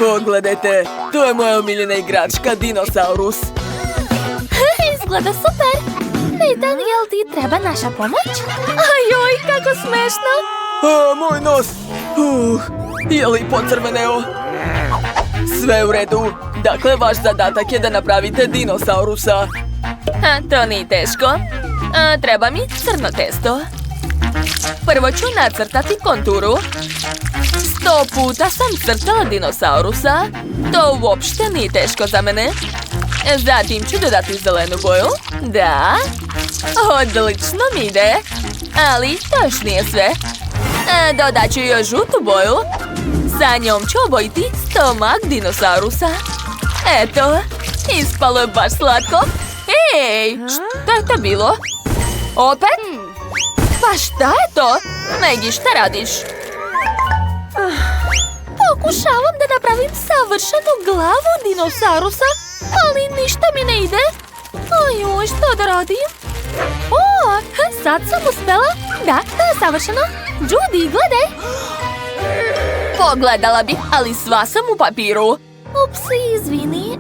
Pogledajte, to je moja omiljena igračka, dinosaurus. Izgleda super. Nathan, jel ti treba naša pomoć? Ajoj, kako smešno. Moj nos! Je li pocrveneo? Sve u redu. Dakle, vaš zadatak je da napravite dinosaurusa. To nije teško. Treba mi crno testo. Prvo ću nacrtati konturu. 100 puta sam crtala dinosaurusa. To uopšte nije teško za mene. Zatim ću dodati zelenu boju. Da. Odlično mi ide. Ali to još nije sve. Dodat ću još žutu boju. Sa njom ću obojiti stomak dinosaurusa. Eto, ispalo je baš slatko. Ej, šta je to bilo? Opet? Pa šta je to? Maggie, šta radiš? Pokušavam da napravim savršenu glavu dinosaurusa, ali ništa mi ne ide. Ajoj, što da radim? Sad sam uspela. Da, to je savršeno. Judy, gledaj. Pogledala bih, ali sva sam u papiru. Upsi, izvini.